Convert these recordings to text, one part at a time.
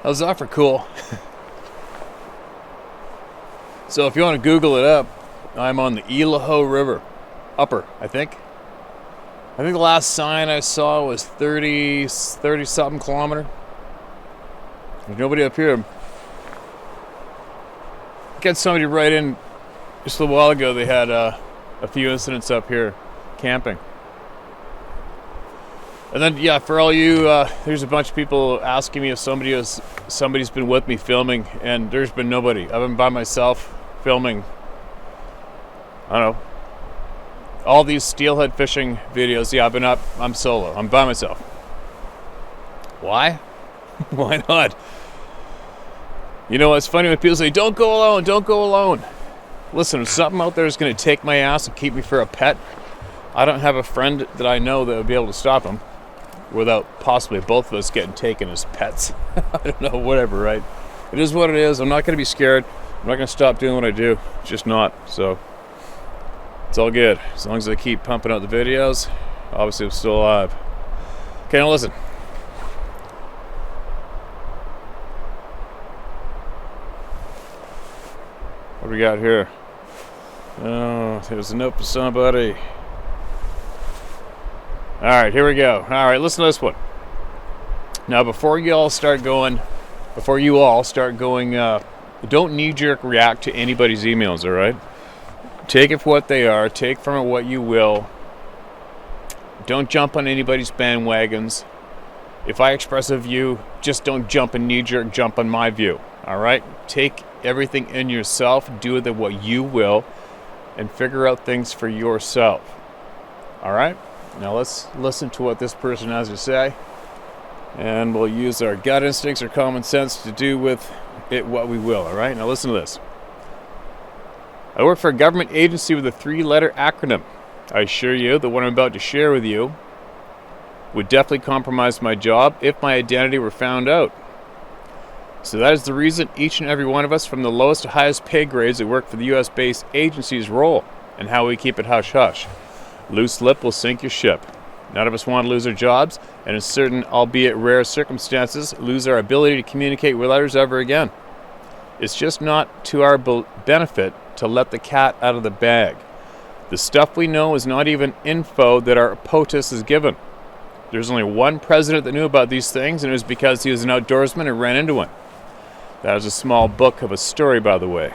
How's that for cool? So if you want to Google it up, I'm on the Elaho River. Upper, I think. I think the last sign I saw was 30-something kilometer. There's nobody up here. Got somebody right in just a little while ago. They had a few incidents up here camping. And then, yeah, for all you, there's a bunch of people asking me if somebody's been with me filming, and there's been nobody. I've been by myself filming. I don't know. All these steelhead fishing videos, yeah, I'm solo. I'm by myself. Why? Why not? You know, it's funny when people say, don't go alone, don't go alone. Listen, if something out there is going to take my ass and keep me for a pet, I don't have a friend that I know that would be able to stop him without possibly both of us getting taken as pets. I don't know, whatever, right? It is what it is. I'm not going to be scared. I'm not going to stop doing what I do. It's just not. So it's all good. As long as I keep pumping out the videos, obviously I'm still alive. Okay, now listen. What do we got here? Oh, there's a note for somebody. Alright, here we go. Alright, listen to this one. Now, before you all start going, don't knee-jerk react to anybody's emails, alright? Take it for what they are. Take from it what you will. Don't jump on anybody's bandwagons. If I express a view, just don't jump and knee-jerk jump on my view, alright? Take everything in yourself, do with it what you will, and figure out things for yourself. Alright? Now let's listen to what this person has to say, and we'll use our gut instincts or common sense to do with it what we will. Alright? Now listen to this. I work for a government agency with a 3-letter acronym. I assure you, the one I'm about to share with you would definitely compromise my job if my identity were found out. So that is the reason each and every one of us, from the lowest to highest pay grades that work for the US-based agencies, roll, and how we keep it hush-hush. Loose lip will sink your ship. None of us want to lose our jobs, and in certain, albeit rare circumstances, lose our ability to communicate with others ever again. It's just not to our benefit to let the cat out of the bag. The stuff we know is not even info that our POTUS is given. There's only one president that knew about these things, and it was because he was an outdoorsman and ran into one. That is a small book of a story, by the way.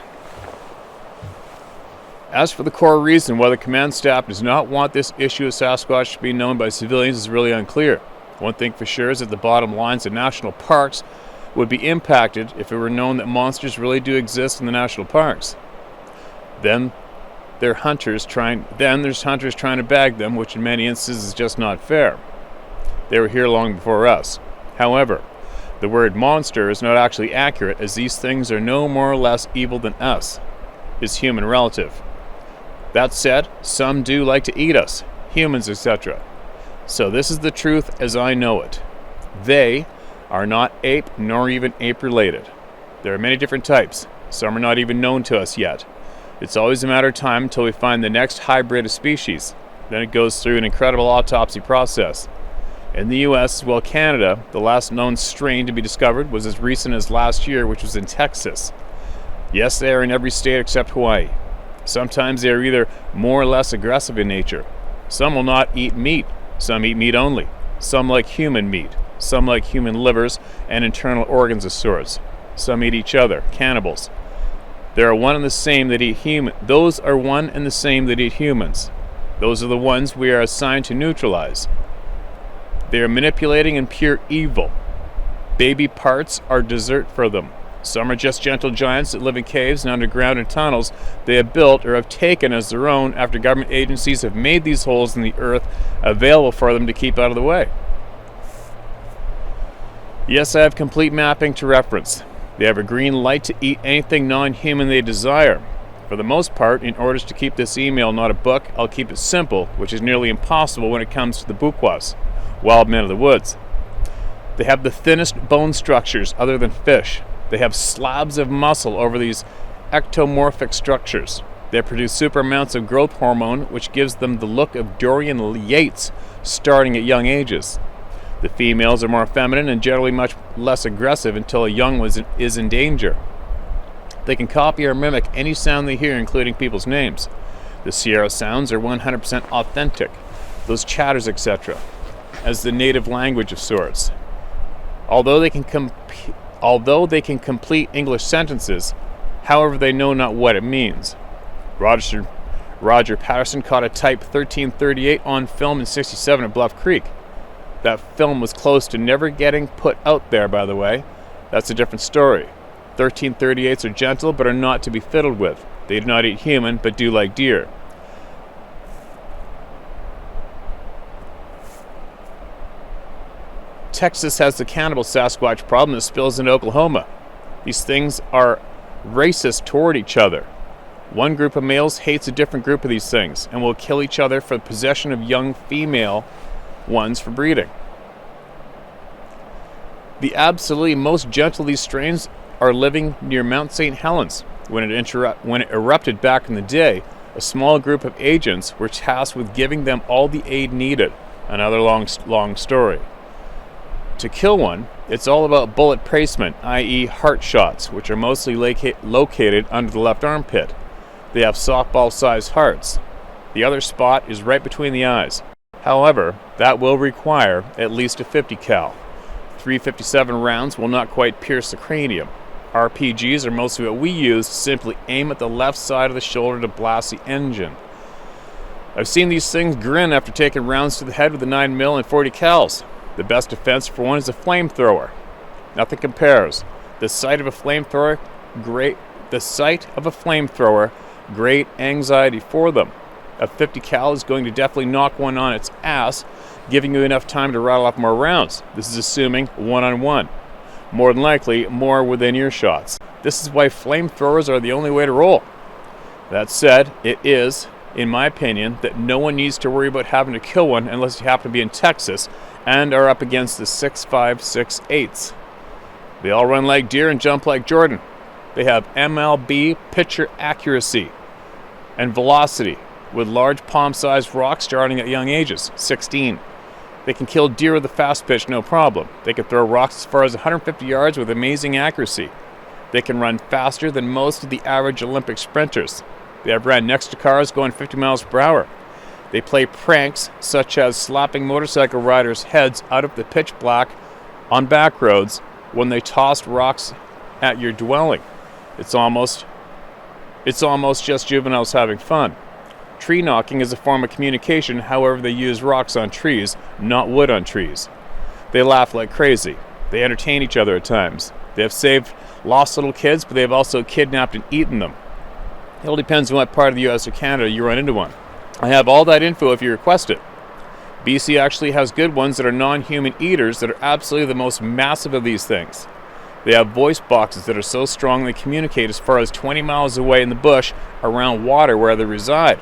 As for the core reason why the command staff does not want this issue of Sasquatch to be known by civilians is really unclear. One thing for sure is that the bottom lines of national parks would be impacted if it were known that monsters really do exist in the national parks. Then there's hunters trying to bag them, which in many instances is just not fair. They were here long before us. However, the word monster is not actually accurate, as these things are no more or less evil than us, his human relative. That said, some do like to eat us, humans, etc. So this is the truth as I know it. They are not ape nor even ape related. There are many different types. Some are not even known to us yet. It's always a matter of time until we find the next hybrid of species. Then it goes through an incredible autopsy process. In the US as well as Canada, the last known strain to be discovered was as recent as last year, which was in Texas. Yes, they are in every state except Hawaii. Sometimes they are either more or less aggressive in nature. Some will not eat meat. Some eat meat only. Some like human meat. Some like human livers and internal organs of sorts. Some eat each other, cannibals. There are one and the same that eat human. Those are one and the same that eat humans. Those are the ones we are assigned to neutralize. They are manipulating in pure evil. Baby parts are dessert for them. Some are just gentle giants that live in caves and underground in tunnels they have built or have taken as their own after government agencies have made these holes in the earth available for them to keep out of the way. Yes, I have complete mapping to reference. They have a green light to eat anything non-human they desire. For the most part, in order to keep this email not a book, I'll keep it simple, which is nearly impossible when it comes to the Bukwas, wild men of the woods. They have the thinnest bone structures other than fish. They have slabs of muscle over these ectomorphic structures. They produce super amounts of growth hormone, which gives them the look of Dorian Yates starting at young ages. The females are more feminine and generally much less aggressive until a young one is in danger. They can copy or mimic any sound they hear, including people's names. The Sierra sounds are 100% authentic, those chatters, etc., as the native language of sorts. Although they can complete English sentences, however, they know not what it means. Roger Patterson caught a Type 1338 on film in '67 at Bluff Creek. That film was close to never getting put out there, by the way. That's a different story. 1338s are gentle but are not to be fiddled with. They do not eat human but do like deer. Texas has the cannibal Sasquatch problem that spills into Oklahoma. These things are racist toward each other. One group of males hates a different group of these things and will kill each other for the possession of young female ones for breeding. The absolutely most gentle of these strains are living near Mount St. Helens. When it erupted back in the day, a small group of agents were tasked with giving them all the aid needed. Another long story. To kill one, it's all about bullet placement, i.e. heart shots, which are mostly located under the left armpit. They have softball-sized hearts. The other spot is right between the eyes. However, that will require at least a 50 cal. 357 rounds will not quite pierce the cranium. RPGs are mostly what we use to simply aim at the left side of the shoulder to blast the engine. I've seen these things grin after taking rounds to the head with a 9mm and 40 cals. The best defense for one is a flamethrower. Nothing compares. The sight of a flamethrower, great anxiety for them. A 50 cal is going to definitely knock one on its ass, giving you enough time to rattle off more rounds. This is assuming one-on-one. More than likely, more within earshots. This is why flamethrowers are the only way to roll. That said, it is, in my opinion, that no one needs to worry about having to kill one unless you happen to be in Texas and are up against the 6'5", 6'8". They all run like deer and jump like Jordan. They have MLB pitcher accuracy and velocity, with large palm-sized rocks starting at young ages, 16. They can kill deer with a fast pitch, no problem. They can throw rocks as far as 150 yards with amazing accuracy. They can run faster than most of the average Olympic sprinters. They have ran next to cars going 50 miles per hour. They play pranks such as slapping motorcycle riders' heads out of the pitch black on back roads when they tossed rocks at your dwelling. It's almost just juveniles having fun. Tree knocking is a form of communication, however they use rocks on trees, not wood on trees. They laugh like crazy. They entertain each other at times. They have saved lost little kids, but they have also kidnapped and eaten them. It all depends on what part of the US or Canada you run into one. I have all that info if you request it. BC actually has good ones that are non-human eaters that are absolutely the most massive of these things. They have voice boxes that are so strong they communicate as far as 20 miles away in the bush around water where they reside.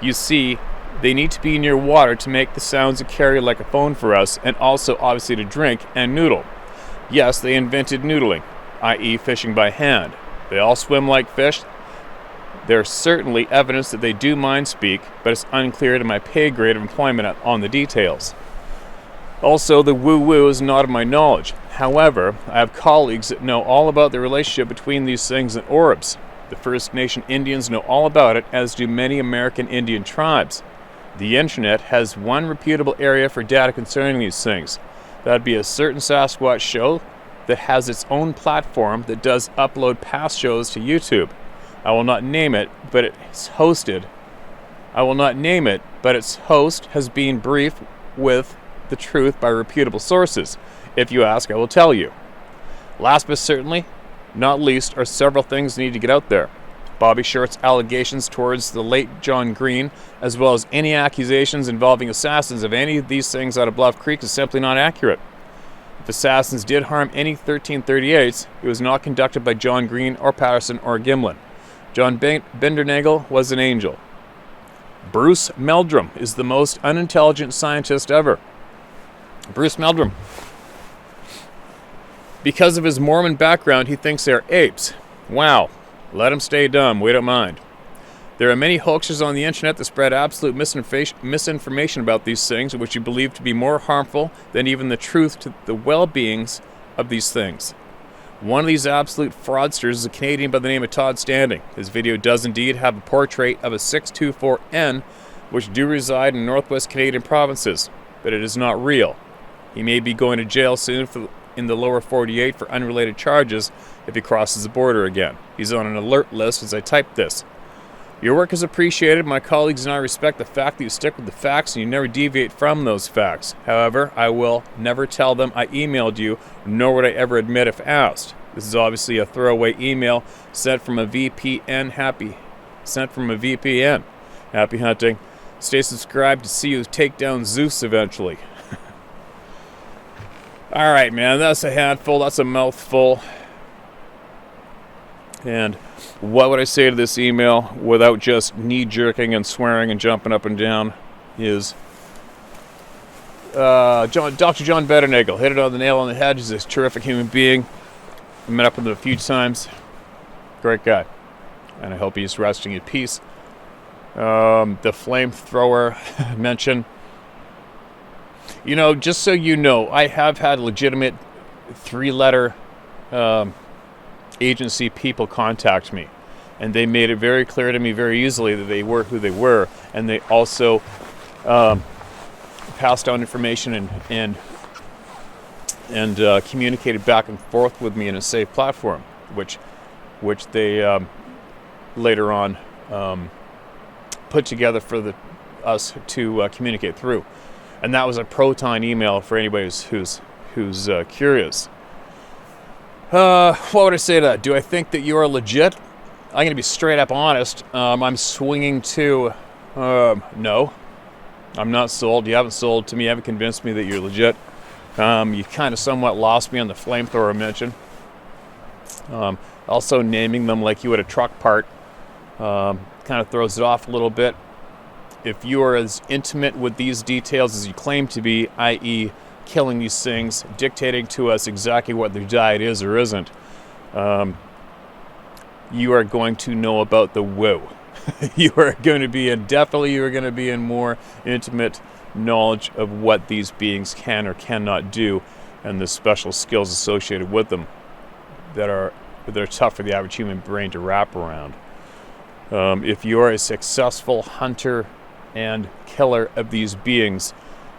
You see, they need to be near water to make the sounds that carry like a phone for us, and also obviously to drink and noodle. Yes, they invented noodling, i.e. fishing by hand. They all swim like fish. There's certainly evidence that they do mind speak, but it's unclear to my pay grade of employment on the details. Also, the woo-woo is not of my knowledge. However, I have colleagues that know all about the relationship between these things and orbs. The First Nation Indians know all about it, as do many American Indian tribes. The internet has one reputable area for data concerning these things. That'd be a certain Sasquatch show that has its own platform that does upload past shows to YouTube. I will not name it, but its host has been briefed with the truth by reputable sources. If you ask, I will tell you. Last but certainly not least are several things that need to get out there. Bobby Short's allegations towards the late John Green, as well as any accusations involving assassins of any of these things out of Bluff Creek, is simply not accurate. If assassins did harm any 1338s, it was not conducted by John Green or Patterson or Gimlin. John Bindernagel was an angel. Bruce Meldrum is the most unintelligent scientist ever. Bruce Meldrum. Because of his Mormon background, he thinks they're apes. Wow. Let him stay dumb, we don't mind. There are many hoaxers on the internet that spread absolute misinformation about these things, which you believe to be more harmful than even the truth to the well-beings of these things. One of these absolute fraudsters is a Canadian by the name of Todd Standing. His video does indeed have a portrait of a 624N, which do reside in northwest Canadian provinces, but it is not real. He may be going to jail soon in the lower 48 for unrelated charges if he crosses the border again. He's on an alert list as I type this. Your work is appreciated. My colleagues and I respect the fact that you stick with the facts and you never deviate from those facts. However, I will never tell them I emailed you, nor would I ever admit if asked. This is obviously a throwaway email sent from a VPN. Happy hunting. Stay subscribed to see you take down Zeus eventually. All right, man, that's a handful. That's a mouthful. And what would I say to this email without just knee-jerking and swearing and jumping up and down is Dr. John Betternagel hit it on the nail on the head. He's a terrific human being. I met up with him a few times. Great guy. And I hope he's resting in peace. The flamethrower mention. You know, just so you know, I have had legitimate 3-letter agency people contact me, and they made it very clear to me very easily that they were who they were, and they also passed on information and communicated back and forth with me in a safe platform, which they later on put together for us to communicate through, and that was a Proton email for anybody who's curious. What would I say to that? Do I think that you are legit? I'm going to be straight up honest. I'm swinging to no. I'm not sold. You haven't sold to me. You haven't convinced me that you're legit. You kind of somewhat lost me on the flamethrower mention. Also naming them like you would a truck part kind of throws it off a little bit. If you are as intimate with these details as you claim to be, i.e., killing these things, dictating to us exactly what their diet is or isn't, you are going to know about the woo. You are going to be in more intimate knowledge of what these beings can or cannot do, and the special skills associated with them that are tough for the average human brain to wrap around. If you are a successful hunter and killer of these beings,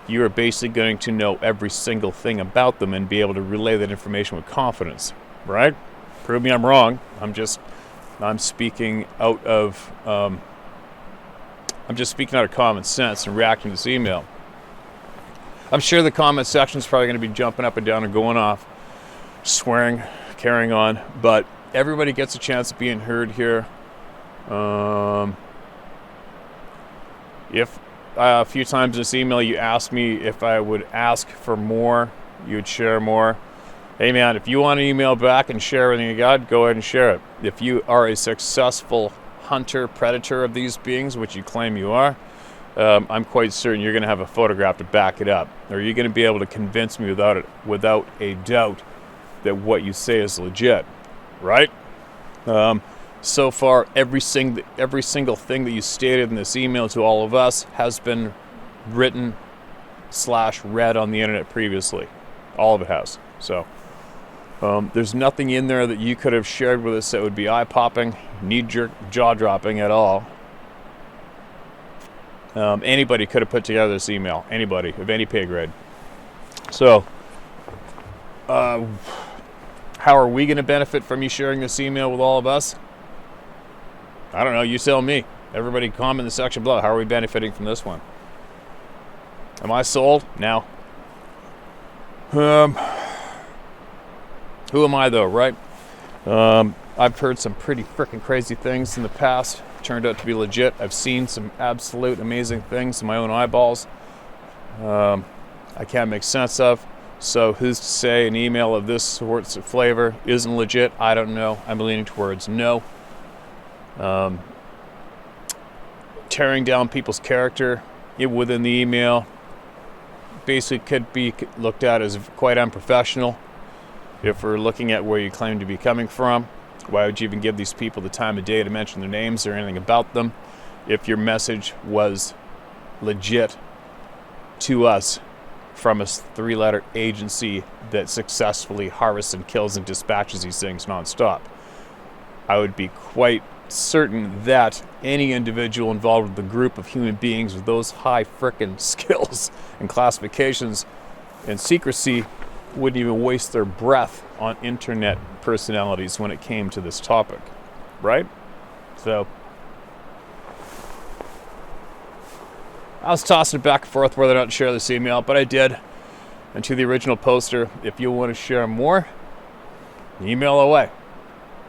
you are basically going to know every single thing about them and be able to relay that information with confidence, right? Prove me I'm wrong. I'm speaking out of common sense and reacting to this email. I'm sure the comment section is probably going to be jumping up and down and going off, swearing, carrying on, but everybody gets a chance of being heard here. If a few times in this email you asked me if I would ask for more, you'd share more. Hey man, if you want to email back and share everything you got, go ahead and share it. If you are a successful hunter, predator of these beings, which you claim you are, I'm quite certain you're going to have a photograph to back it up. Or you're going to be able to convince me without a doubt that what you say is legit, right? So far, every single thing that you stated in this email to all of us has been written / read on the internet previously. All of it has. So there's nothing in there that you could have shared with us that would be eye-popping, knee-jerk, jaw-dropping at all. Anybody could have put together this email. Anybody of any pay grade. So how are we going to benefit from you sharing this email with all of us? I don't know, you tell me. Everybody comment in the section below. How are we benefiting from this one? Am I sold? No. Who am I though, right? I've heard some pretty freaking crazy things in the past. Turned out to be legit. I've seen some absolute amazing things in my own eyeballs. I can't make sense of. So who's to say an email of this sort of flavor isn't legit? I don't know. I'm leaning towards no. Tearing down people's character within the email basically could be looked at as quite unprofessional if we're looking at where you claim to be coming from. Why would you even give these people the time of day to mention their names or anything about them if your message was legit to us from a 3-letter agency that successfully harvests and kills and dispatches these things nonstop? I would be quite certain that any individual involved with a group of human beings with those high frickin' skills and classifications and secrecy wouldn't even waste their breath on internet personalities when it came to this topic, right? So I was tossing it back and forth whether or not to share this email, but I did. And to the original poster, if you want to share more, email away.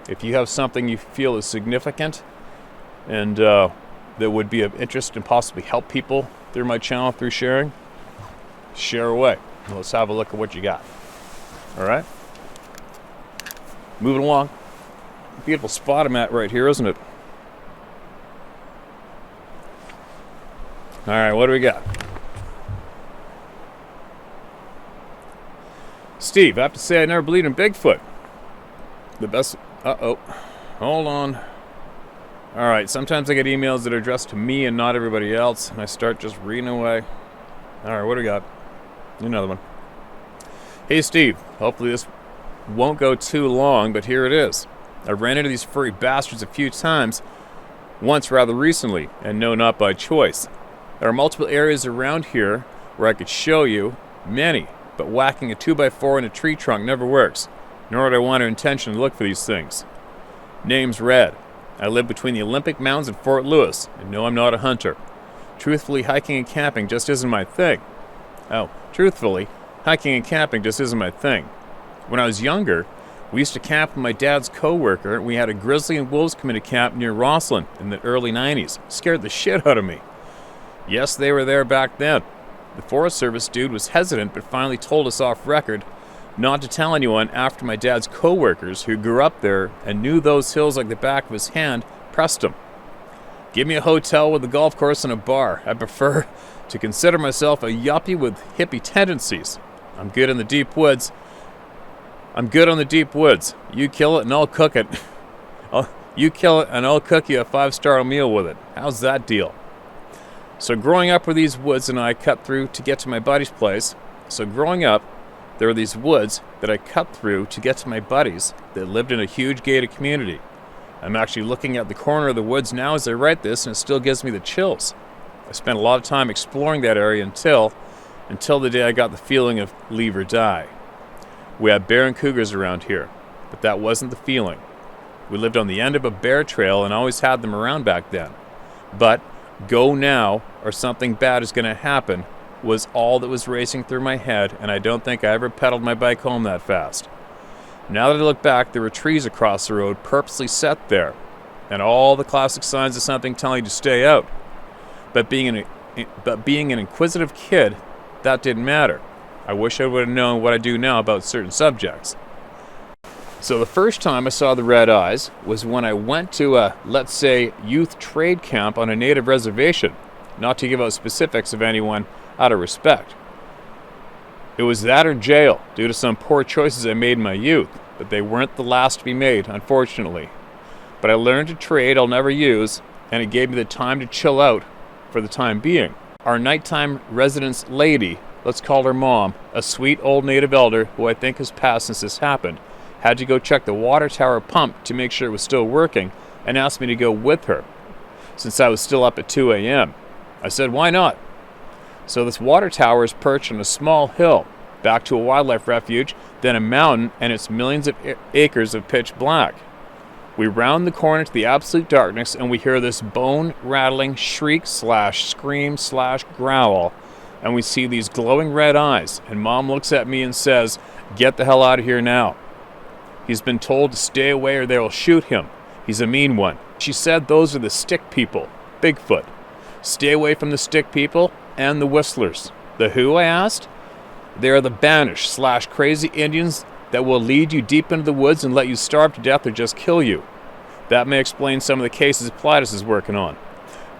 If you have something you feel is significant and that would be of interest and possibly help people through my channel through sharing, share away. Let's have a look at what you got. All right? Moving along. Beautiful spot I'm at right here, isn't it? All right, what do we got? Steve, I have to say I never believed in Bigfoot. The best... Uh-oh. Hold on. All right, sometimes I get emails that are addressed to me and not everybody else, and I start just reading away. All right, what do we got? Another one. Hey, Steve. Hopefully this won't go too long, but here it is. I ran into these furry bastards a few times, once rather recently, and no, not by choice. There are multiple areas around here where I could show you, many, but whacking a 2x4 in a tree trunk never works, nor would I want to intentionally look for these things. Name's Red. I live between the Olympic Mountains and Fort Lewis, and no, I'm not a hunter. Truthfully, hiking and camping just isn't my thing. Truthfully, hiking and camping just isn't my thing. When I was younger, we used to camp with my dad's co-worker, and we had a grizzly and wolves come into camp near Rosslyn in the early 90s. Scared the shit out of me. Yes, they were there back then. The Forest Service dude was hesitant, but finally told us off record not to tell anyone after my dad's co-workers who grew up there and knew those hills like the back of his hand pressed him. Give me a hotel with a golf course and a bar. I prefer to consider myself a yuppie with hippie tendencies. I'm good in the deep woods. You kill it and I'll cook it. You kill it and I'll cook you a 5-star meal with it. How's that deal? So growing up were these woods and I cut through to get to my buddy's place. So growing up, there were these woods that I cut through to get to my buddies that lived in a huge gated community. I'm actually looking at the corner of the woods now as I write this, and it still gives me the chills. I spent a lot of time exploring that area until the day I got the feeling of leave or die. We had bear and cougars around here, but that wasn't the feeling. We lived on the end of a bear trail and always had them around back then. But go now or something bad is going to happen was all that was racing through my head, and I don't think I ever pedaled my bike home that fast. Now that I look back, there were trees across the road purposely set there, and all the classic signs of something telling you to stay out. But being an inquisitive kid, that didn't matter. I wish I would have known what I do now about certain subjects. So the first time I saw the red eyes was when I went to a, let's say, youth trade camp on a native reservation, not to give out specifics of anyone out of respect. It was that or jail, due to some poor choices I made in my youth, but they weren't the last to be made, unfortunately. But I learned a trade I'll never use, and it gave me the time to chill out for the time being. Our nighttime residence lady, let's call her Mom, a sweet old native elder who I think has passed since this happened, had to go check the water tower pump to make sure it was still working, and asked me to go with her, since I was still up at 2 a.m. I said, why not? So this water tower is perched on a small hill, back to a wildlife refuge, then a mountain, and it's millions of acres of pitch black. We round the corner to the absolute darkness, and we hear this bone-rattling shriek/scream/growl, and we see these glowing red eyes, and Mom looks at me and says, get the hell out of here now. He's been told to stay away or they will shoot him. He's a mean one. She said those are the stick people, Bigfoot. Stay away from the stick people and the whistlers. The who, I asked? They are the banished/crazy Indians that will lead you deep into the woods and let you starve to death or just kill you. That may explain some of the cases Pilatus is working on.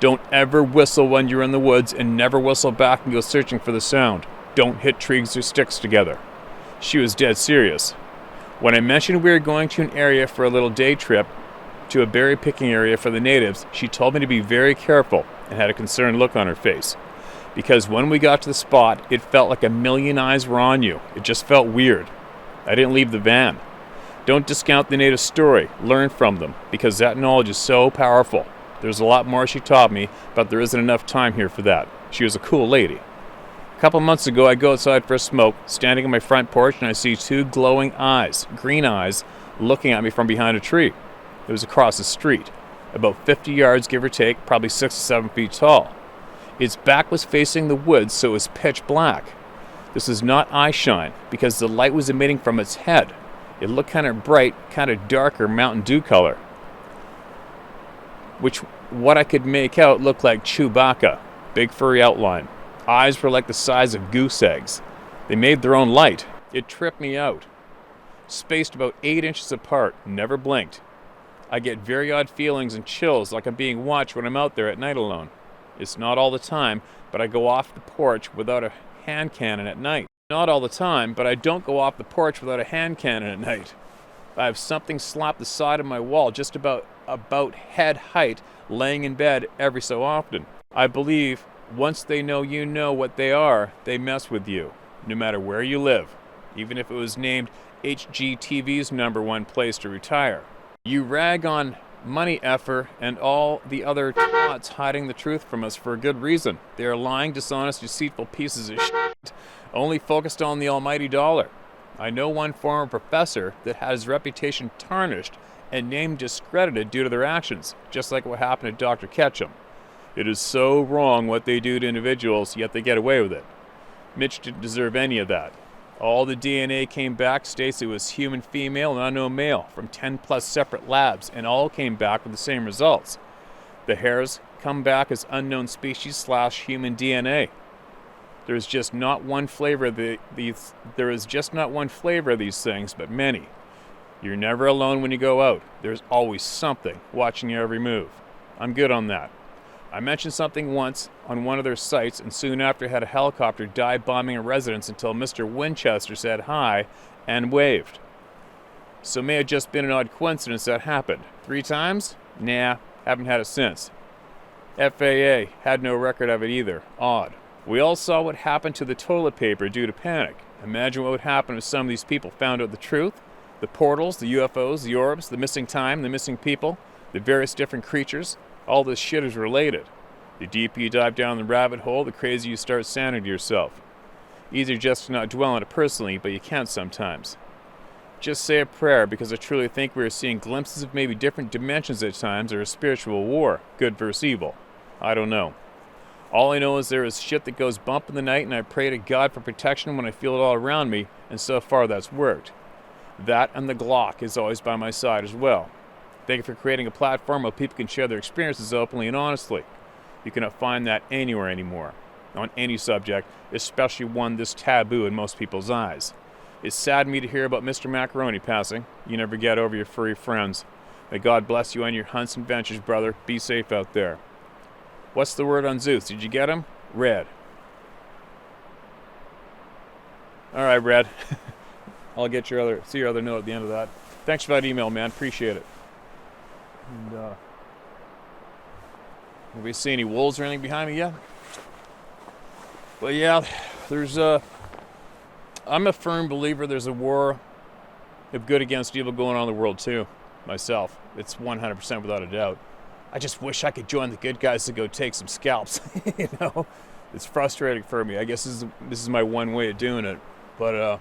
Don't ever whistle when you're in the woods, and never whistle back and go searching for the sound. Don't hit trees or sticks together. She was dead serious. When I mentioned we were going to an area for a little day trip to a berry picking area for the natives, she told me to be very careful and had a concerned look on her face. Because when we got to the spot, it felt like a million eyes were on you. It just felt weird. I didn't leave the van. Don't discount the native story. Learn from them, because that knowledge is so powerful. There's a lot more she taught me, but there isn't enough time here for that. She was a cool lady. A couple months ago, I go outside for a smoke, standing on my front porch, and I see two glowing eyes, green eyes, looking at me from behind a tree. It was across the street, about 50 yards, give or take, probably 6 to 7 feet tall. Its back was facing the woods, so it was pitch black. This was not eye shine, because the light was emitting from its head. It looked kind of bright, kind of darker Mountain Dew color, which what I could make out looked like Chewbacca, big furry outline. Eyes were like the size of goose eggs. They made their own light. It tripped me out. Spaced about 8 inches apart, never blinked. I get very odd feelings and chills like I'm being watched when I'm out there at night alone. It's not all the time, but I go off the porch without a hand cannon at night. Not all the time, but I don't go off the porch without a hand cannon at night. I have something slap the side of my wall just about head height, laying in bed every so often. I believe once they know you know what they are, they mess with you, no matter where you live, even if it was named HGTV's #1 place to retire. You rag on money effer and all the other twats hiding the truth from us for a good reason. They are lying, dishonest, deceitful pieces of shit, only focused on the almighty dollar. I know one former professor that had his reputation tarnished and name discredited due to their actions, just like what happened to Dr. Ketchum. It is so wrong what they do to individuals, yet they get away with it. Mitch didn't deserve any of that. All the DNA came back, states it was human female and unknown male from 10 plus separate labs, and all came back with the same results. The hairs come back as unknown species / human DNA. There is just not one flavor of these things, but many. You're never alone when you go out. There's always something watching your every move. I'm good on that. I mentioned something once on one of their sites, and soon after had a helicopter dive bombing a residence until Mr. Winchester said hi and waved. So may have just been an odd coincidence that happened. 3 times? Nah, haven't had it since. FAA had no record of it either. Odd. We all saw what happened to the toilet paper due to panic. Imagine what would happen if some of these people found out the truth. The portals, the UFOs, the orbs, the missing time, the missing people, the various different creatures. All this shit is related. The deeper you dive down the rabbit hole, the crazier you start sounding to yourself. Easier just to not dwell on it personally, but you can't sometimes. Just say a prayer, because I truly think we are seeing glimpses of maybe different dimensions at times, or a spiritual war, good versus evil. I don't know. All I know is there is shit that goes bump in the night, and I pray to God for protection when I feel it all around me, and so far that's worked. That and the Glock is always by my side as well. Thank you for creating a platform where people can share their experiences openly and honestly. You cannot find that anywhere anymore, on any subject, especially one this taboo in most people's eyes. It saddened me to hear about Mr. Macaroni passing. You never get over your furry friends. May God bless you on your hunts and ventures, brother. Be safe out there. What's the word on Zeus? Did you get him? Red. All right, Red. I'll get see your other note at the end of that. Thanks for that email, man. Appreciate it. And, have we seen any wolves or anything behind me yet? Well, yeah, there's I'm a firm believer there's a war of good against evil going on in the world too, myself. It's 100% without a doubt. I just wish I could join the good guys to go take some scalps. You know, it's frustrating for me. I guess this is my one way of doing it, but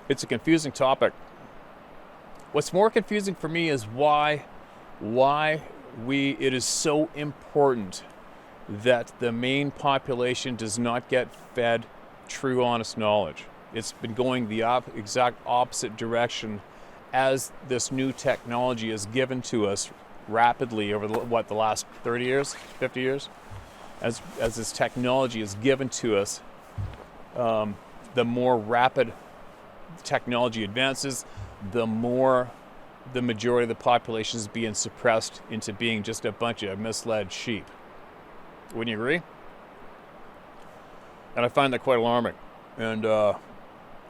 it's a confusing topic. What's more confusing for me is why it is so important that the main population does not get fed true, honest knowledge. It's been going the exact opposite direction as this new technology is given to us rapidly over the last 30 years, 50 years? As this technology is given to us, the more rapid technology advances, the more the majority of the population is being suppressed into being just a bunch of misled sheep. Wouldn't you agree? And I find that quite alarming. And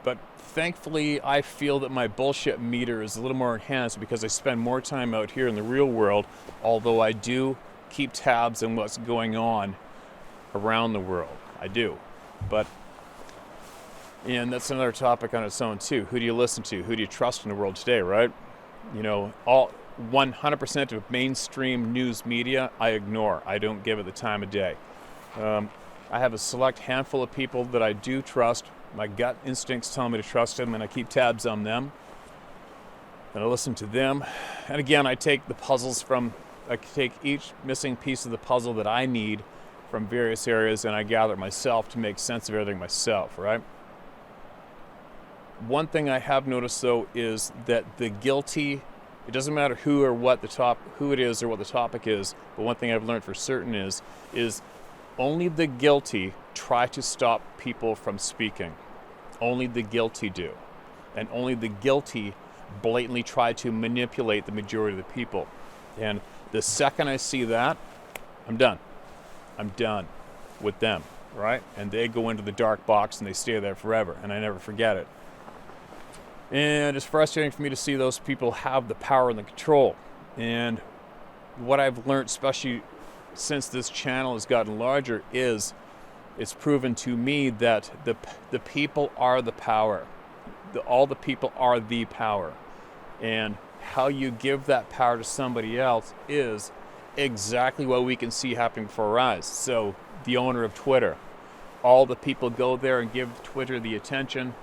But thankfully, I feel that my bullshit meter is a little more enhanced because I spend more time out here in the real world, although I do keep tabs on what's going on around the world. I do. And that's another topic on its own too. Who do you listen to? Who do you trust in the world today, right? All 100% of mainstream news media I ignore. I don't give it the time of day. I have a select handful of people that I do trust. My gut instincts tell me to trust them, and I keep tabs on them. And I listen to them. And again, I take each missing piece of the puzzle that I need from various areas, and I gather it myself to make sense of everything myself, right? One thing I have noticed, though, is that the guilty, it doesn't matter who it is or what the topic is, but one thing I've learned for certain is only the guilty try to stop people from speaking. Only the guilty do. And only the guilty blatantly try to manipulate the majority of the people. And the second I see that, I'm done. I'm done with them, right? And they go into the dark box and they stay there forever, and I never forget it. And it's frustrating for me to see those people have the power and the control. And what I've learned, especially since this channel has gotten larger, is it's proven to me that the people are the power. All the people are the power. And how you give that power to somebody else is exactly what we can see happening before our eyes. So the owner of Twitter, all the people go there and give Twitter the attention.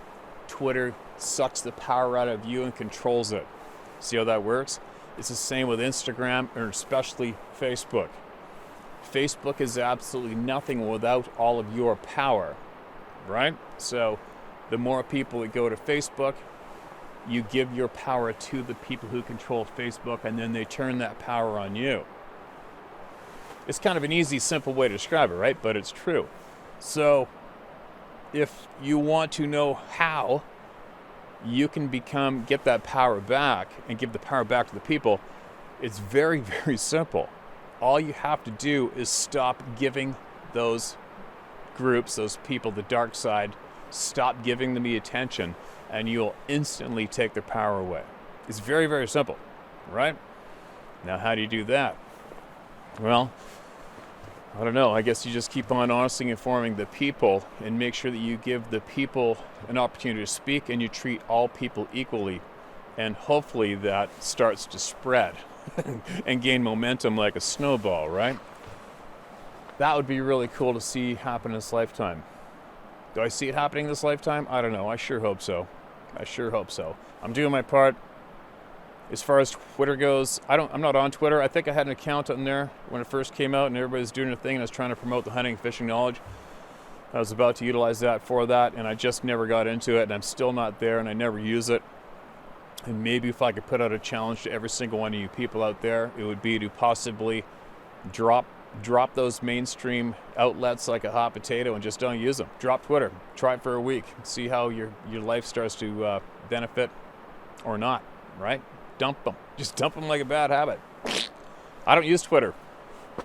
Twitter sucks the power out of you and controls it. See how that works? It's the same with Instagram, or especially Facebook. Facebook is absolutely nothing without all of your power, right? So the more people that go to Facebook, you give your power to the people who control Facebook, and then they turn that power on you. It's kind of an easy, simple way to describe it, right? But it's true. So if you want to know how you can get that power back and give the power back to the people, it's very, very simple. All you have to do is stop giving those groups, those people, the dark side, stop giving them the attention, and you'll instantly take their power away. It's very, very simple, right? Now, how do you do that? Well, I don't know. I guess you just keep on honestly informing the people and make sure that you give the people an opportunity to speak, and you treat all people equally. And hopefully that starts to spread and gain momentum like a snowball, right? That would be really cool to see happen in this lifetime. Do I see it happening this lifetime? I don't know. I sure hope so. I'm doing my part. As far as Twitter goes, I'm not on Twitter. I think I had an account on there when it first came out and everybody was doing their thing and I was trying to promote the hunting and fishing knowledge. I was about to utilize that for that, and I just never got into it, and I'm still not there, and I never use it. And maybe if I could put out a challenge to every single one of you people out there, it would be to possibly drop those mainstream outlets like a hot potato and just don't use them. Drop Twitter. Try it for a week. See how your life starts to benefit or not, right? Dump them. Just dump them like a bad habit. I don't use Twitter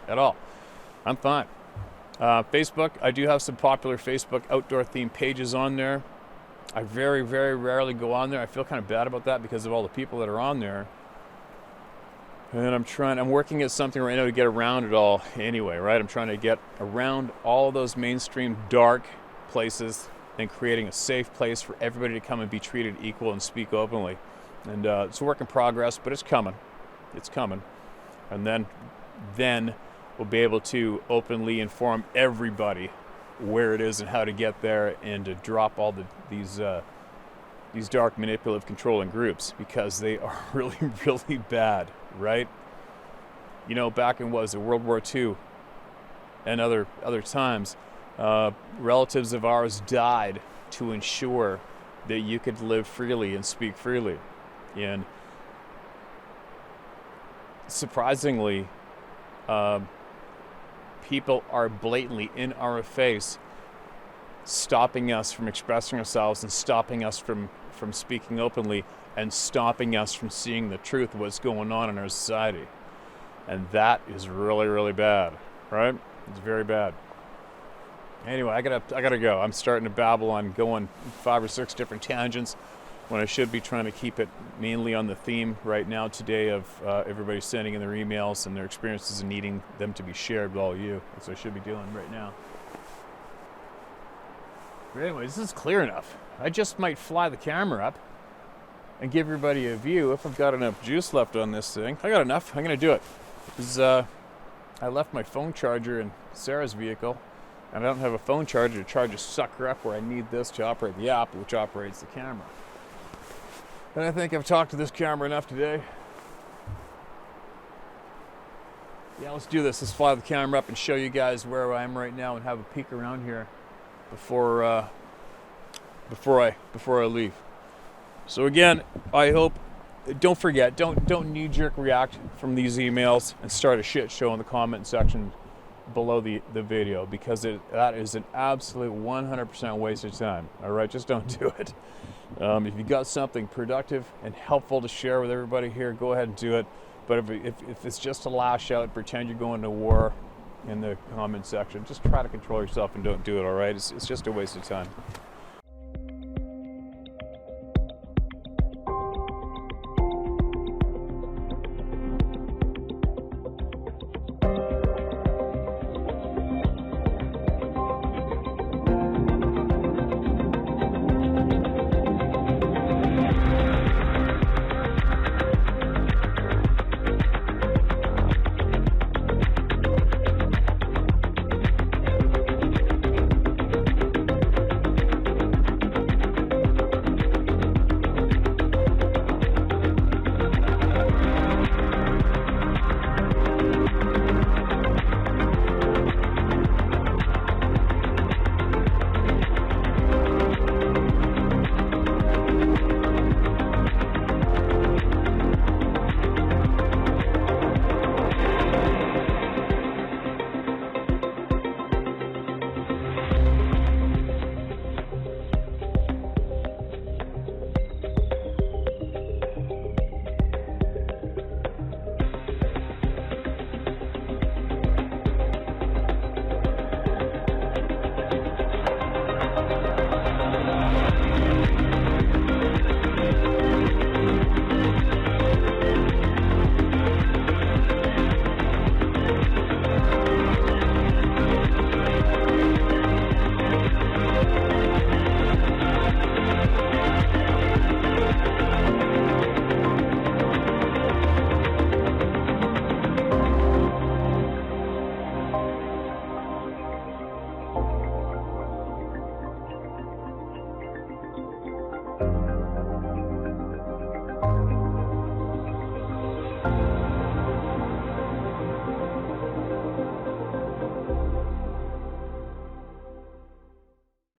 at all. I'm fine. Facebook, I do have some popular Facebook outdoor themed pages on there. I very, very rarely go on there. I feel kind of bad about that because of all the people that are on there. And I'm working at something right now to get around it all anyway, right? I'm trying to get around all of those mainstream dark places and creating a safe place for everybody to come and be treated equal and speak openly. And it's a work in progress, but it's coming. It's coming. And then we'll be able to openly inform everybody where it is and how to get there, and to drop all these dark, manipulative, controlling groups, because they are really, really bad, right? You know, back in World War II and other times, relatives of ours died to ensure that you could live freely and speak freely. And surprisingly, people are blatantly in our face stopping us from expressing ourselves, and stopping us from speaking openly, and stopping us from seeing the truth of what's going on in our society. And that is really, really bad, right? It's very bad. Anyway, I gotta go. I'm starting to babble on going 5 or 6 different tangents when I should be trying to keep it mainly on the theme right now today of everybody sending in their emails and their experiences and needing them to be shared with all of you. That's what I should be doing right now. But anyway, this is clear enough. I just might fly the camera up and give everybody a view if I've got enough juice left on this thing. I got enough. I'm gonna do it. Because I left my phone charger in Sarah's vehicle, and I don't have a phone charger to charge a sucker up where I need this to operate the app, which operates the camera. And I think I've talked to this camera enough today. Yeah, let's do this. Let's fly the camera up and show you guys where I am right now and have a peek around here before I leave. So again, I hope. Don't forget, don't knee-jerk react from these emails and start a shit show in the comment section below the video, because that is an absolute 100% waste of time. All right, just don't do it. If you got something productive and helpful to share with everybody here, go ahead and do it. But if it's just to lash out and pretend you're going to war in the comment section, just try to control yourself and don't do it. All right, it's just a waste of time.